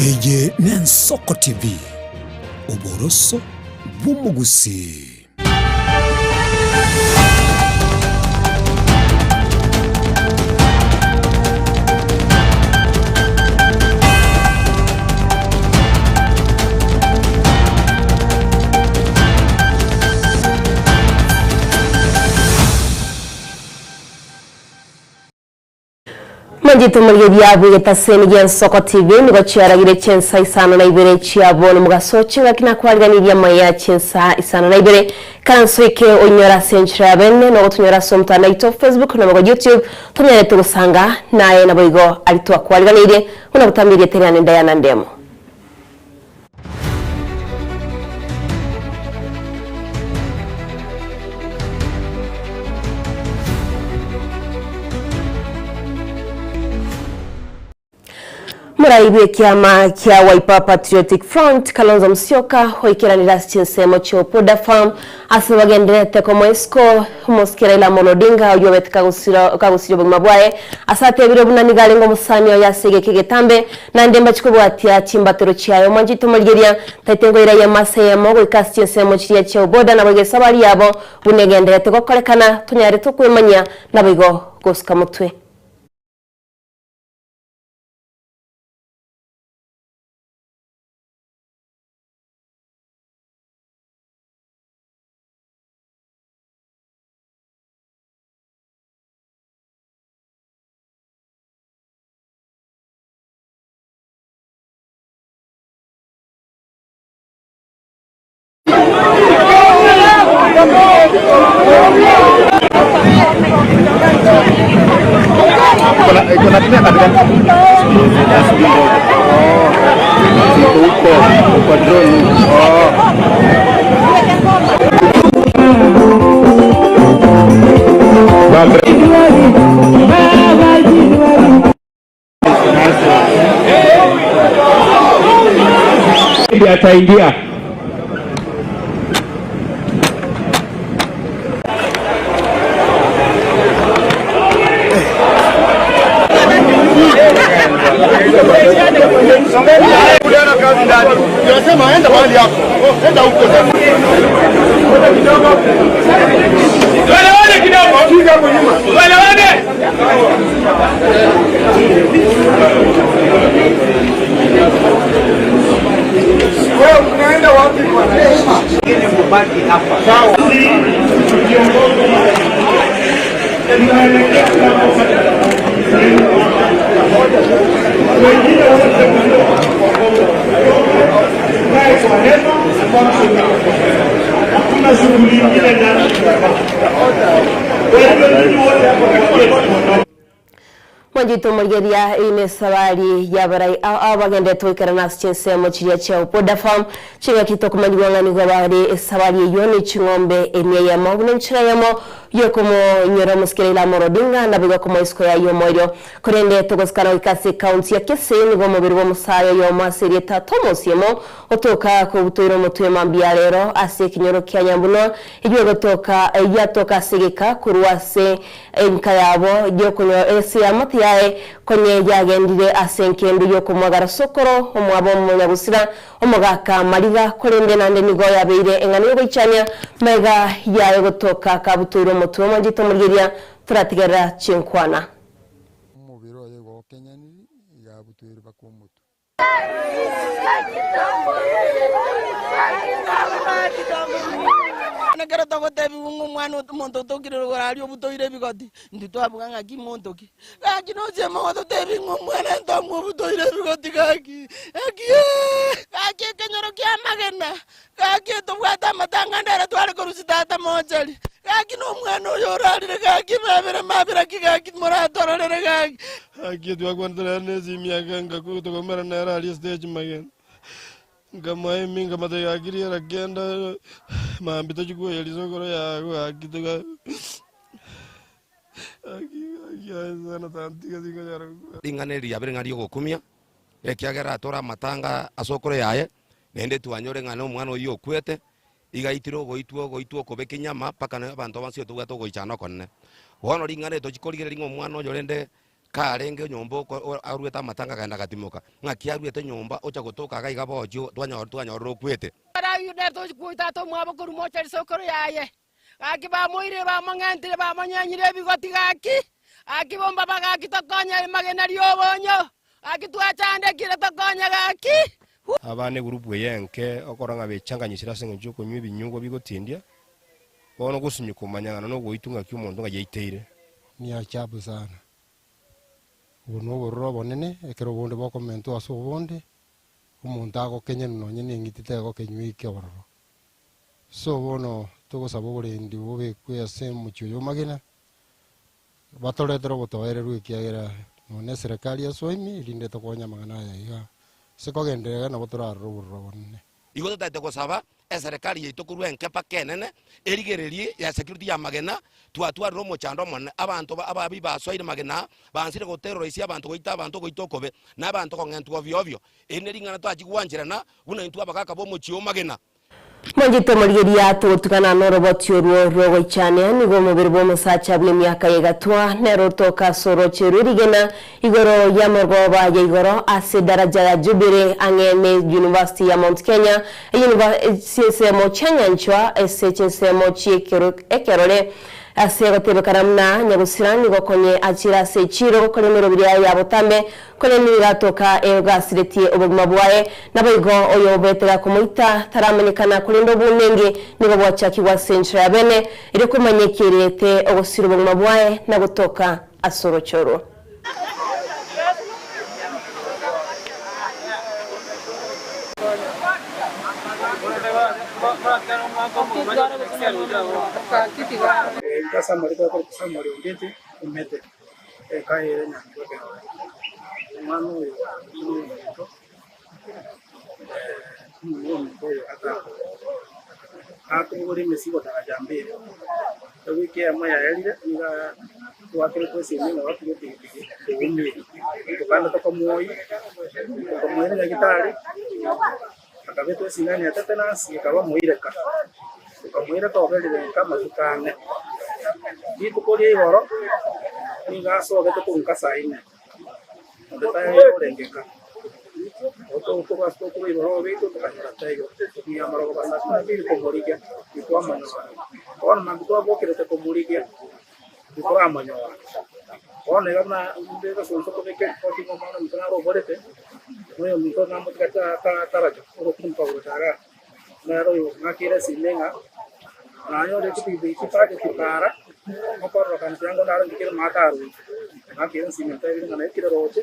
Eye Nensoko TV Oboroso Bumugusi. Manjito mulyedia bweta seni Nsoko TV nigo cyaragire cyensa isano na ibere cyabona mugasoci ngakina kwalganirya maya cyensa isano na ibere kanswike onyora senchira bene no tunyora somta na ito Facebook no go YouTube tunyere tugusanga naye naboigo alitwa kwalganirye una gutamiriye terane ndayana ndemo. Muraibu kiama kia Wiper Patriotic Front Kalonzo Musyoka hoikiranira chinsemo cho Poda Farm asabagenderete komo esko muskira ila molodinga oyobet kagusiro bugmabwaye asate biro bunanigale ngo musanyo yasege kigetambe na ndemba chikubwatia chimbatero chiayo manjito mulgeria taitengo ira ya masayemo go ikasinsemo chiya cho boda na bwe sabali yabo bunegenderete gokorekana tunyare tukwemanya nabigo goska mutwe. Ataingia Manjito mulgeria ine sabali yabarai abagende toikara nas chinsemo chiya cha Poda Farm chiga kitoko manjwanga ni gabari sabali yoni chingombe eniya ya magne nchira yamo yokomo nyoro muskere la morodinga na biga komo isko ya yomoyo korende togoskana ikase county ya Kese ni gomo birwo musayo yo maseri ta Thomas yemo otoka ko butoiro mutwe mambia rero ase kinyoro kya nyambuno ijwe gotoka yatoka segeka kurwase enkayabo yokono ese amati yae konye yagendire asenkendu yokomwagara sokoro omwabo munyabusira omugaka mariga korende nande nigo yabeire engani yo gicanya mega yae gotoka kabuturo mutwe manjito mulgeria turatigera chinkwana mubiro yego kenyani ya butwiri bakomutu Negara togo tebi ungu mwana monto toki ro radio butoire bigoti ndito abuganga ki monto ki kaki no je mo to tebi ungu mwana ndo mo butoire bigoti kaki kaki kenyoro ki amagena kaki to bwata matanga ndara twale korusita ta mojali kaki no mwana yo rali kaki mabira ki kaki mora torore kaki twagwandra nezi miaganga ku to mara na rali stage magen Gamai minga mata yagiri ragenda maambito chukua yalizokoro ya akitoka sana tantika singa jara ingane ria bere ngari gokumia ekiagera tora matanga asokoro yaye nende tuanyore ngano mwana oyo kwete igaitiro goitwo kobeke nyama paka na bantu bansi tuga to goichano konne wono ringane to chikorigere ringo mwana oyo rende karenge nyomba arwete amatanga kaenda gatimoka ng'aki arwete nyomba ocha gotoka gaiga bocho twanyorora okwete arayude tokuita tomwabo kurumocha risokoro yaye gaki bamoire bamang'entire bamanyanyire ebigoti gaki akibomba bagaki tokonya magena riobonyo akitwachandekire tokonya gaki abane gurupu yenke okoranga bechanganyisira seng'encho kunywa ebinyungo bigotindia bono gusunyu kumanyangana no goitunga ki omonto ngayeiteire ni achabu sana uno borro bonene ekero bonde bokomento aso bonde omonto agokenya nonye nengitite gokenywa ke borro so bono togosaba oborendi bobekwe ase mochuyo magena batoretera obotoererwa ekiagera none serikali yasoimi erinde tokonya magana aya iga sikogenderera nabo torarora oborro bonene igo totaete gosaba eserikali yaito korwa enkepa kenene erigererie ya security ya magena twatwarire omochando monene abanto ababi basoire magena bansire goterrorize abanto goita abanto goita okobe n'abanto kong'entwa ovyo ovyo eri ring'ana twachigwancherana buna intwe abagaka bomochio magena Mwanjito morigeria tugutukana noroboti oruo rwogoichania nigo omubiri bw'omusacha bw'emiaka yegatwa nerotoka soro cherurigena igoro ya morgoba ya igoro ase daraja ya Jubilee ang'ene University ya Mount Kenya CSM chanyanchwa ese CSM chikero ekerore ase gotebekana muna nyagusirani gokonye achira se chiro gokolemero biria ya botambe koleni gatoka egasireti obuguma bwaye naboigo oyo betera kumuita taramenyekana kulindo bunenge nigo bwachaki wa Central Bene ire kumanyekirete ogosira obuguma bwaye na gutoka asorochoro Casa marito por casa mario gente mete cae na mano akuri mesigo tajambe wiki ya moya elire nga wakire kwesi ni watu wote umwe tukanda toka moyi na gitari akabeto singani atata nasi akaba moyireka tukamwireka obelire kama tukane bitukolie igoro ningasoogete kunka saine ndetaye orengeka oto basto ko iboro bitu tukanyora tayo tukiya marogo basatuna biri komorikia ikwamanya ona mangitwa bokirete komorikia ikwamanya ona gana ndega sonso ko beke poti ko mana mutana roborete moyo mito nambo kata tarajo oro kumpa urotara naro ngakira sinenga nanyo de kipi kipake kipara mokoro kan tiango naro dikira mataru ngakira sinenta ibi ngana kira roche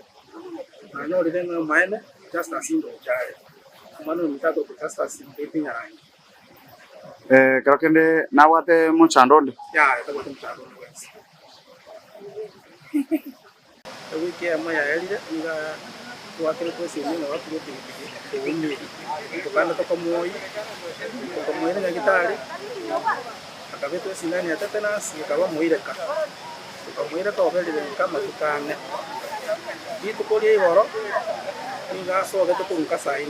nanyo de na maene just asindo chai mano mitato just asindo pinyara creo que nawate muchandonde ya ito muchando wiki ya moya elire nga wakire kwesi ni na watu wote umwe tukanda toka moyi na gitari akabeto singani atata nasi akaba moyireka tukamwireka obelire kama tukane bitukolie igoro ningasoogete kunka saine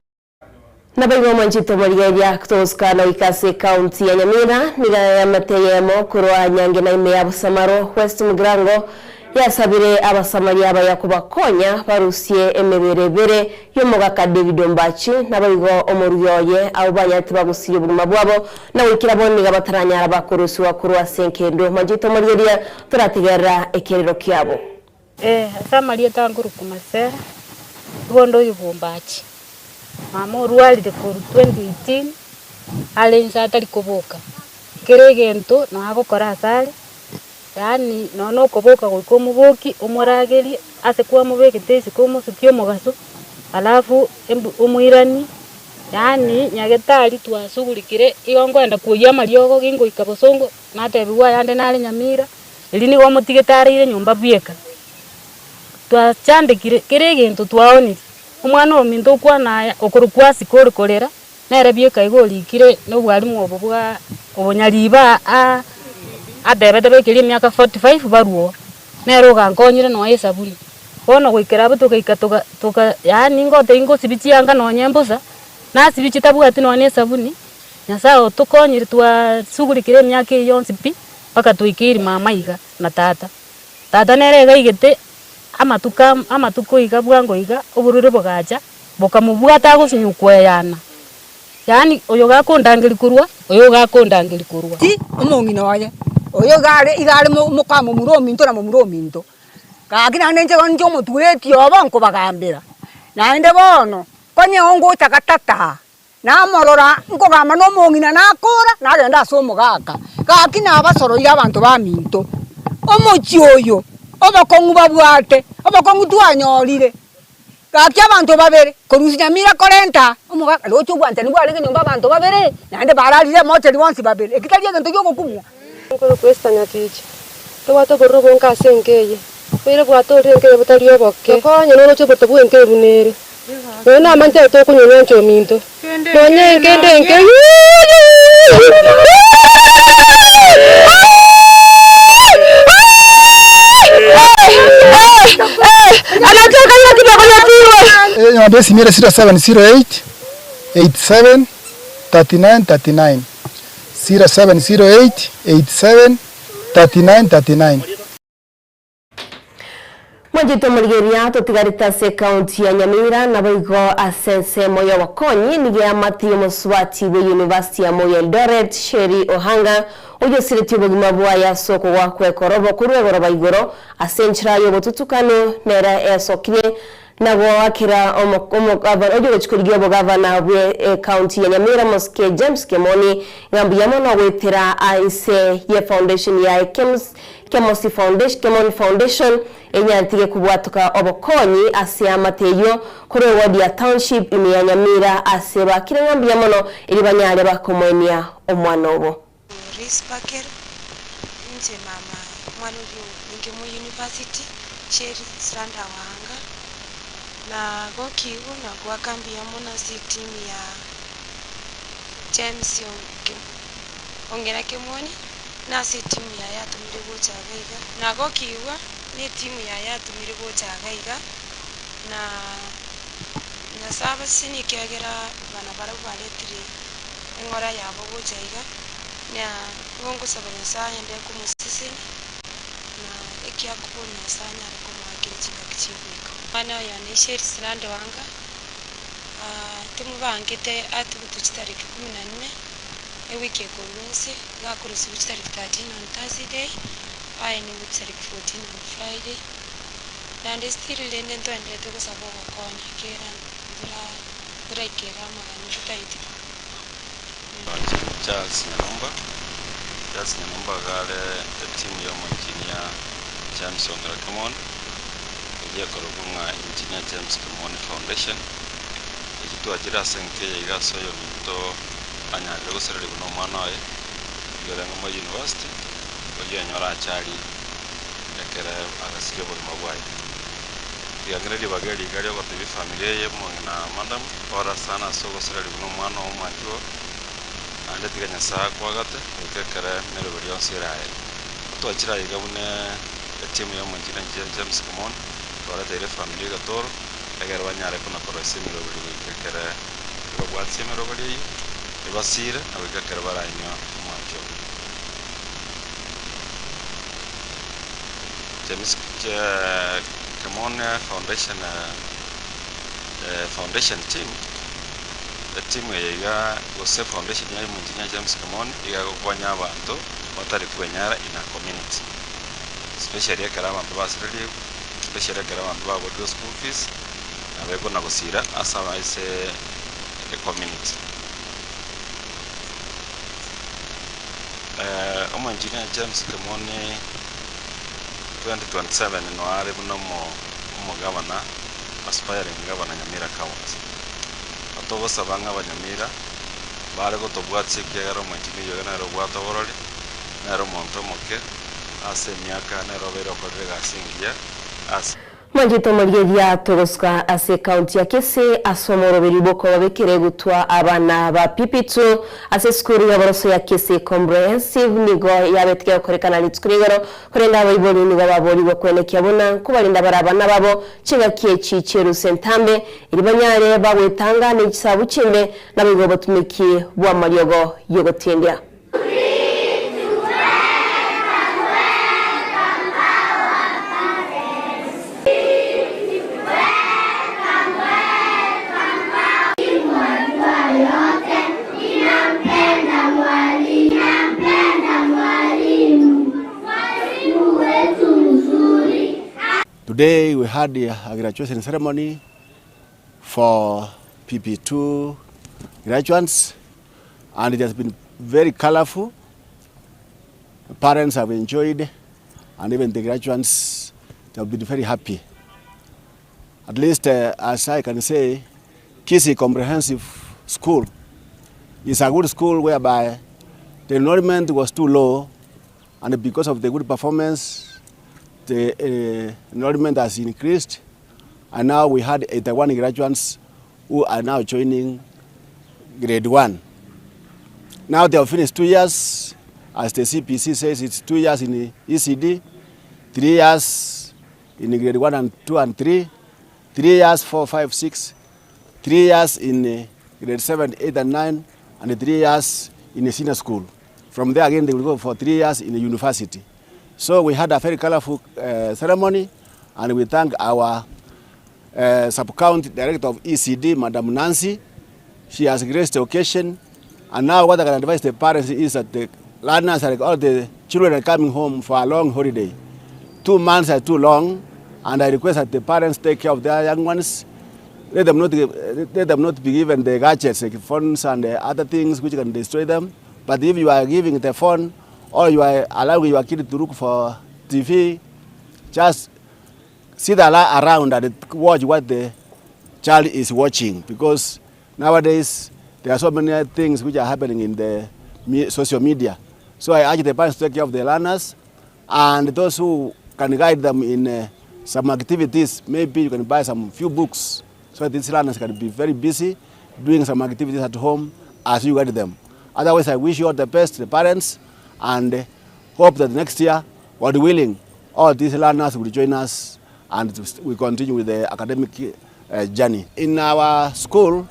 Nabaigo Mwanjito morigeria kutoskana ikase county ya Nyamira niga ya mateyemo kurwa nyange na ime ya Busamaro West Mugrango yasabire abasamaria abayakubakonya barusiye emeberebere y'omugaka David Ombachi nabaigo omuryoye abo banyati bagusiye obuguma bwabo nawikira boniga bataranyara bakurusi wakurwa senkendo Mwanjito morigeria turategerera ekerero kyabo samaria tanguru kumasera bondo y'Ombachi mama rualire kuru 2018 alenza atari kuboka kiregento no agokora asale yani no kuboka ko muboki umurageri ase kwa mubeke tesi ko musukyo mugaso alafu umwirani yani nyagetari twasugulikire igongwenda kuya mariogo gingo ikabosongo natebiwa yande nali Nyamira elini wa mutigetarire nyumba bweka twachandikire kiregento twaoni umwana ominto kwana okurukwa sikori kolera nere bieka igolikire no bwalimu obubwa obonyaliba adebete kiri myaka 45 baruo nero gankonyire no yesabuni bono gwikira butuka toka yani ngote ingo sibichianga no nyembuza na sibichita bwati no nesabuni nyasao tukonyire twa sugulikire myaka yonsi pi paka tuikiri mama iga na tata nere gaigete amatukuiga bwangoiga oburure bugaja bokamubwata gusinyukweyana yani oyo gakondangiri kurwa oyo gakondangiri kurwa ti omongina waye oyo igare mukamo murominto na murominto kakina nje konjo mutureti obonko bagambira naende bono konye ongo takatata na morora nkogama no mongina nakora nagenda asomo gaka kakina abasoro ira abantu baminto omochi oyo obakongu babwate obakongu twanyorire kakya abantu babere korusinya mira korenta omugaka locho bwante ni bwale nyumba abantu babere nande baralire moteri wonsi babere ekitalie gento yoko kumwa ngo kwestanya tiche twato gorrobo nkasengeye pere bwato renge butari oboke konye no locho boto bwenge bunere nona manje to kunyonya ncho minto konye ngende nke Nyambesi mire 0708 87 39 39 0708 87 39 39. Mwajito murigeria tutigarita se county ya Nyamira na boigo asense moyo wakonyi nige amati muswati we University ya Moi Eldoret Sheri Ohanga uyo sireti ubugima bwaya soko wa kwekorobo kurwegoro baigoro asenchira yo botutukano nera esokire nabo akira omugavana ojo wechikurigiye bugavana bwe county ya Nyamira Moske James Kemoni ngambi yamono wetera aise ye foundation ya Kemosi Foundation Kemoni Foundation enyantige kubwatuka obokonyi ase amateyo kuri wadi ya township ime ya Nyamira ase bakire ngambi yamono iri banyale bakomwenia omwana obo Rispaker nje mama mwana uyu ninge mu university Sheri Sranda Wahanga na gokigu na kwa kambi ya mona city ya James ongera Kemoni na city ya yatumire gocha gaiga na gokiwa ni timu ya yatumire gocha gaiga na saba sini kyagera bana baretire engora yabo gocha gaiga na ngongo sabanya sanya nde kumusisi na ekia kubona sanya ko makirichika kichibiko bana ya ni Sheri Sranda Wanga timu bangete atu tuchitariki 14 ewiki ekolunsi gakurusi tuchitariki 13 on Thursday ni tuchitariki 14 on Friday and still lende twendete kusaba kokonya kera ndira ikera magani tutaiti Charles Nyamumba gale timu ya engineer James Ongera Kemoni ya korobunga engineer James Kemoni Foundation ikitu ajira senke igaso yo minto anyale gusere kuno mwana we yorenga mu university oyo nyora chali ekera agasike buri mabwai yangere libageri gari ko tibi familia ye mo na madam ora sana so gusere kuno mwana wo mwanjo ande tiganya saa kwagate ukekere nero buri onsiraye to ajira igabune timu ya engineer James Kemoni ora tere familia gatoro agar banyare kuna korose miro buri ukekere bagwatse miro buri ibasire abikekere baranyo mwanjo James Kemoni Foundation team timu ya Gose Foundation ya Engineer James Kemoni igakonya abantu batari kwenyara ina community especially akara abantu basirili especially akara abantu babo school fees abeko na gusira asaba ise community Engineer James Kemoni 2027 no are buno mo governor aspiring governor Nyamira County atogo sabanga abanyamira bare ko tobwatse kyero machini yogana ro bwato borori naro monto moke ase myaka naro bero korega singia as Mwajito murigeria togoska ase county ya Kese asomoro beriboko babekere gutwa abana ba pipitu ase skuru ya boroso ya Kese comprehensive nigo yabetike korekana litskurigero korenda bayiboni nigo babori bokwene kyabona kubarinda barabana babo chinga kiechi cheru sentambe iribanyare bawetanga n'igisabu kimbe nabigo botumiki bwa maryogo yogotendya Today we had a graduation ceremony for PP2 graduates, and it has been very colorful. The parents have enjoyed, and even the graduates have been very happy. At least, as I can say, Kisii Comprehensive School is a good school whereby the enrollment was too low, and because of the good performance, the enrollment has increased, and now we had 81 graduates who are now joining grade 1. Now they have finished 2 years. As the CPC says, it's 2 years in the ECD, 3 years in grade 1 and 2 and 3, 3 years, 4, 5, 6, 3 years in grade 7, 8 and 9, and 3 years in the senior school. From there again, they will go for 3 years in the university. So we had a very colorful ceremony, and we thank our sub-county director of ECD, Madam Nancy. She has graced the occasion, and now what I can advise the parents is that the learners, all the children are coming home for a long holiday. 2 months are too long, and I request that the parents take care of their young ones. Let them not be given the gadgets, like phones and other things which can destroy them. But if you are giving the phone, or you are allowing your kid to look for TV, just sit around and watch what the child is watching, because nowadays there are so many things which are happening in the social media. So I urge the parents to take care of the learners, and those who can guide them in some activities. Maybe you can buy some few books so that these learners can be very busy doing some activities at home as you guide them. Otherwise, I wish you all the best, the parents, and hope that next year, God willing, all these learners will join us and we continue with the academic journey. In our school,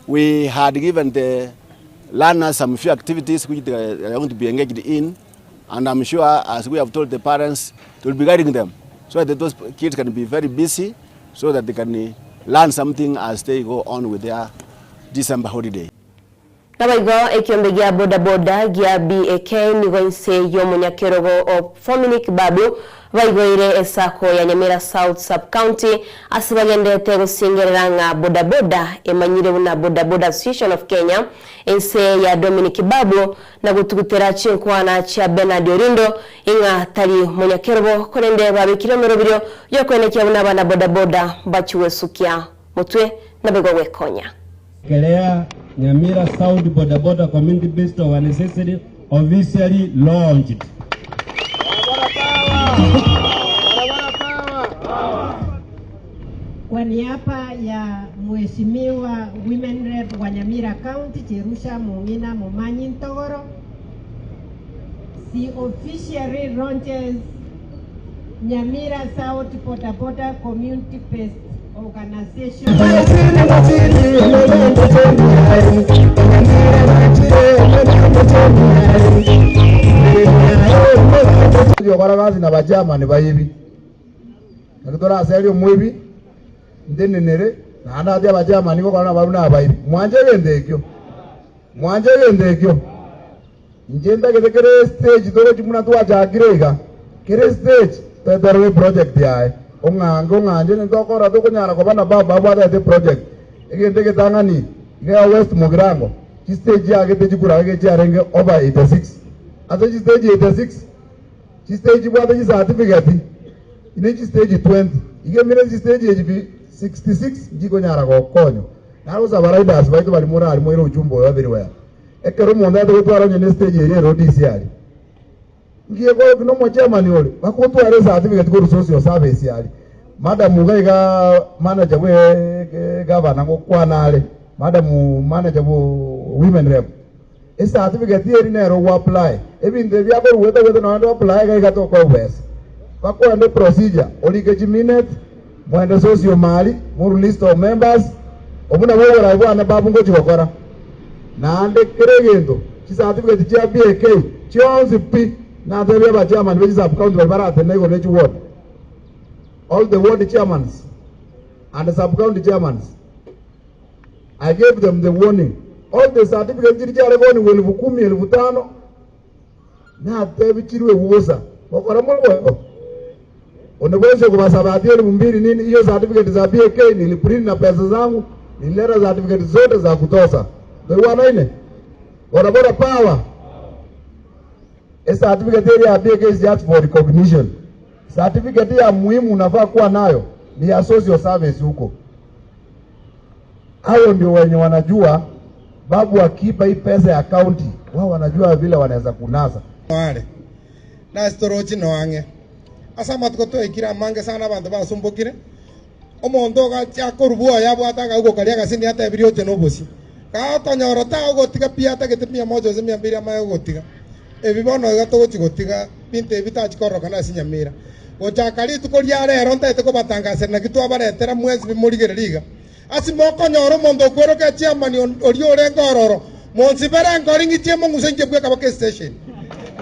we had given the learners some few activities which they are going to be engaged in, and I'm sure, as we have told the parents, they will be guiding them so that those kids can be very busy, so that they can learn something as they go on with their December holiday. Nabaigo ekiombe gya boda boda gya BAK nigonse yomunyakerogo of Dominic Babu baigoire esako ya Nyamira South Sub-County asibagendete gusingeranga boda boda emanyire na boda boda Association of Kenya ense ya Dominic Babu na gutugutera chinkwana cha Bernard Orindo inga tali munyakerogo konende babe kilomero biro yokwenekya bana boda boda bachiwesukia mutwe nabego wekonya Kelea Nyamira South Boda Boda Community Based Organization officially launched. Kwa niaba ya Mheshimiwa Women Rep wa Nyamira County Cherusha Mungina Mumanyi Ntogoro, she officially launches Nyamira South Boda Boda Community Based Organization. Yogaragazi na bajama ni bayibi. Nakidora asali omwebi ndenenere na anda dia bajama niko kana baruna bayibi. Mwanje gendekyo. Njenda gedekere stage dore timuna tu ajagirega. Kere stage tadare project yae. Nganje ndokora to kunyara ko bana baba baba the project egende tangani ga West Mugirango ki stage ya gete jikura ge jarenge over 86 ata ki stage 86 ki stage bwa ta certificate ine ki stage 20 ige mire ki stage 66 jiko nyara ko konyo naro za riders baito bali mura ali moiro ujumbo everywhere ekero monda to twara nyene stage ye road isiali ngiye ko no mo chairman yole bakutwara certificate ko social service yali Madam Mugaiga manager we governor ko kwanale Madam manager wo Women Rep e certificate here nero wo apply even the bia ko weta no apply ga to ko wes bako ande procedure olike minute mwende social mali mu list of members obuna wo ra ibo ane babu ngo chikokora na ande keregendo chi certificate cha BAK chionzi pi na the bia chairman we sub-county barate na go lechi ward all the ward chairmans and the sub-county chairmans. I gave them the warning. All the certificates which are going will vukumi elvutano na tebi chirwe uosa. Wakora mulwa. Unaweza kuwasabatia ni mbili nini hiyo certificate za BK niliprint na pesa zangu, nilileta certificate zote za kutosha. Ndio wana ine. Boda power. A certificate ya BK is just for recognition. Certificate ya muhimu unafaa kuwa nayo ni ya social service huko. Hao ndio wenye wanajua babu akipa hii pesa ya county, wao wanajua vile wanaweza kunasa. Wale. Na storochi noange. Asa matkoto ikira mange sana bantu basumbukire. Omondo ga chakorubua yabwata ugo kalia gasini hata ebrio tenobosi. Ka tonyorota ugo tiga pia hata ketepia mojo zemia mbiri ama ugo tiga. Ebibono ga to chigotiga pinte bitachi koroka na sinyamira. Ochakali tukoria rero ntete ko batangase na kitu abaretera mwezi bimurigere liga. Asi moko nyoro mondo kwero ka chiamani oriore ngororo. Monsibera ngoringi chiemo ngusenje bwe kabake station.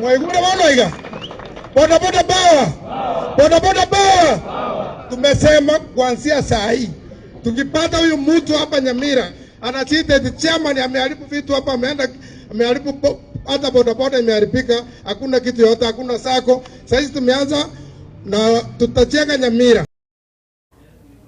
Mwaigure bano iga. Boda power. Tumesema kuanzia saa hii tukipata huyu mtu hapa Nyamira anachite the chairman ameharibu vitu hapa, ameharibu hata boda imeharibika, hakuna kitu yote, hakuna sako. Sasa tumeanza na tutajenga Nyamira.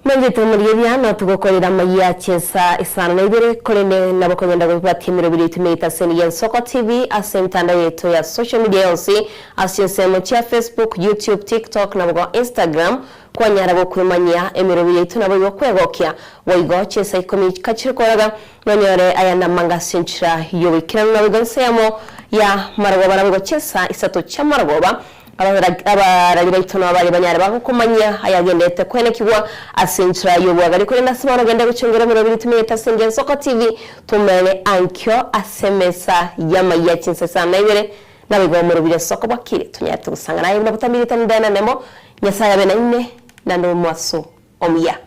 Mengito muriya no tugokorera maya chesa isana na ibere korene nabakonyenda gwatimiro biri tumita seni ya Soko TV asemtanda yetu ya social media yonsi asiyesemo cha Facebook, YouTube, TikTok na bwa Instagram kwa nyara go kwimanya emiro biri tunabo yokwegokya waigo chesa ikomi kachirikoraga nonyore ayana manga sinchira yobikira na bigonsemo ya maragoba na chesa isato cha maragoba abarari baitono abari banyare bakumanya ayagendete kwenekibwa asinchira yobwagari kuri nasimara genda gucungura miro biri tumeta senge Soko TV tumene ankyo asemesa yama yachinse sana ibere nabigo miro biri Soko bakire tunyatu gusanga nayo butamiri tanidana nemo nyasaya bena ine na no mwaso omiya.